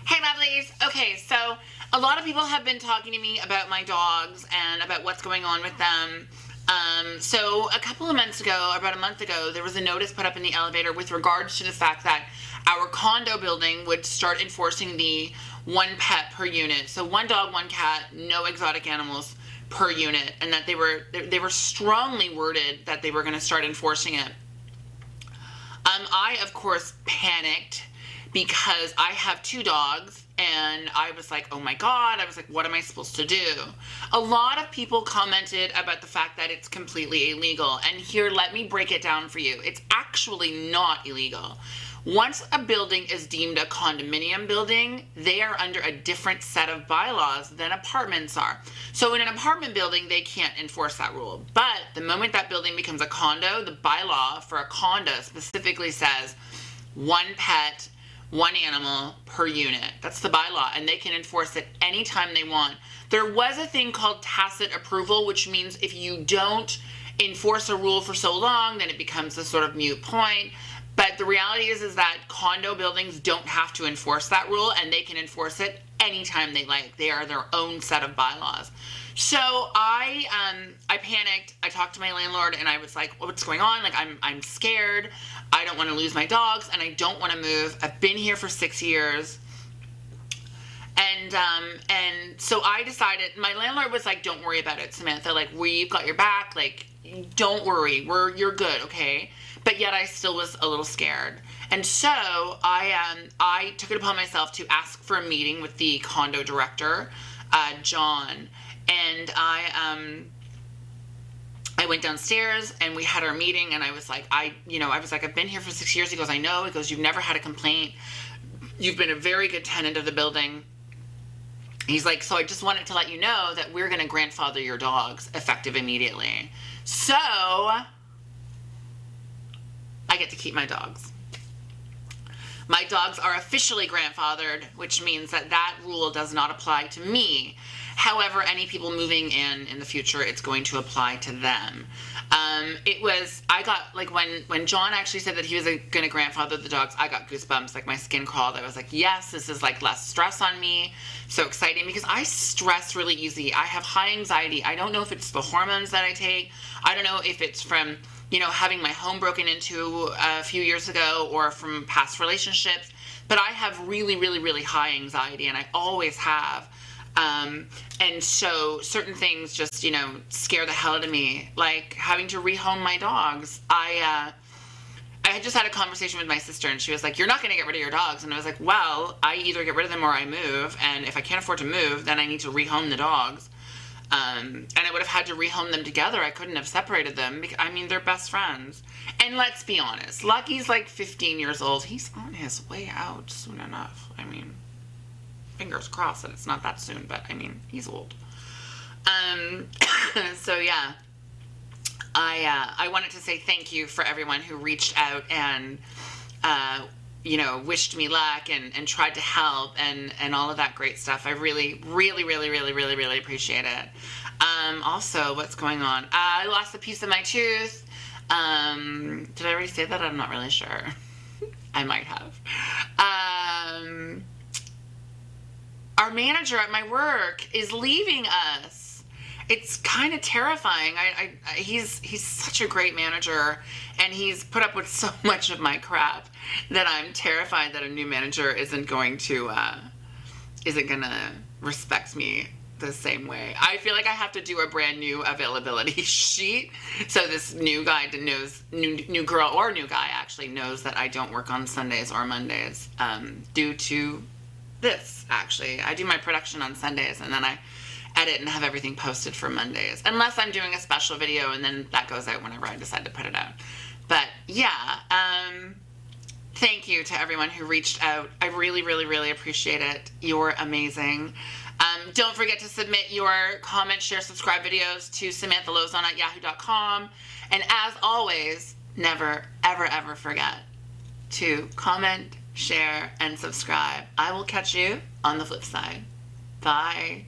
Hey lovelies! Okay, so a lot of people have been talking to me about my dogs and about what's going on with them. So a couple of months ago, about a month ago, there was a notice put up in the elevator with regards to the fact that our condo building would start enforcing the one pet per unit. So one dog, one cat, no exotic animals per unit, and that they were strongly worded that they were going to start enforcing it. I, of course, panicked because I have two dogs, and I was like, oh my God, I was like, what am I supposed to do? A lot of people commented about the fact that it's completely illegal, and here, let me break it down for you. It's actually not illegal. Once a building is deemed a condominium building, they are under a different set of bylaws than apartments are. So in an apartment building, they can't enforce that rule. But the moment that building becomes a condo, the bylaw for a condo specifically says one pet, one animal per unit. That's the bylaw, and they can enforce it anytime they want. There was a thing called tacit approval, which means if you don't enforce a rule for so long, then it becomes a sort of moot point. But the reality is that condo buildings don't have to enforce that rule, and they can enforce it anytime they like. They are their own set of bylaws. So I panicked. I talked to my landlord, and I was like, what's going on? Like, I'm scared. I don't want to lose my dogs, and I don't want to move. I've been here for 6 years. And so I decided, my landlord was like, don't worry about it, Samantha. Like, we've got your back. Like, don't worry. You're good, okay? But yet I still was a little scared. And so I took it upon myself to ask for a meeting with the condo director, John. And I went downstairs and we had our meeting, and I was like, I've been here for 6 years. He goes, I know. He goes, you've never had a complaint. You've been a very good tenant of the building. He's like, so I just wanted to let you know that we're going to grandfather your dogs effective immediately. So I get to keep my dogs. My dogs are officially grandfathered, which means that rule does not apply to me. However, any people moving in the future, it's going to apply to them. I got, like, when John actually said that he was going to grandfather the dogs, I got goosebumps, like my skin crawled. I was like, yes, this is like less stress on me. So exciting, because I stress really easy. I have high anxiety. I don't know if it's the hormones that I take. I don't know if it's from, having my home broken into a few years ago or from past relationships, but I have really, really, really high anxiety, and I always have. And so certain things just, scare the hell out of me, like having to rehome my dogs. I had just had a conversation with my sister, and she was like, you're not going to get rid of your dogs. And I was like, well, I either get rid of them or I move. And if I can't afford to move, then I need to rehome the dogs. And I would have had to rehome them together. I couldn't have separated them because, they're best friends. And let's be honest, Lucky's like 15 years old. He's on his way out soon enough. Fingers crossed that it's not that soon, but he's old. So yeah, I wanted to say thank you for everyone who reached out and, wished me luck and tried to help and all of that great stuff. I really, really, really, really, really, really appreciate it. Also, what's going on? I lost a piece of my tooth. Did I already say that? I'm not really sure. I might have. Our manager at my work is leaving us. It's kind of terrifying. He's such a great manager, and he's put up with so much of my crap that I'm terrified that a new manager isn't going to respect me the same way. I feel like I have to do a brand new availability sheet, so this new guy knows, new girl or new guy actually knows that I don't work on Sundays or Mondays, due to this. Actually, I do my production on Sundays, and then I edit and have everything posted for Mondays, unless I'm doing a special video, and then that goes out whenever I decide to put it out. But yeah, thank you to everyone who reached out. I really, really, really appreciate it. You're amazing. Don't forget to submit your comment, share, subscribe videos to samanthalouzon@yahoo.com. And as always, never, ever, ever forget to comment, share, and subscribe. I will catch you on the flip side. Bye.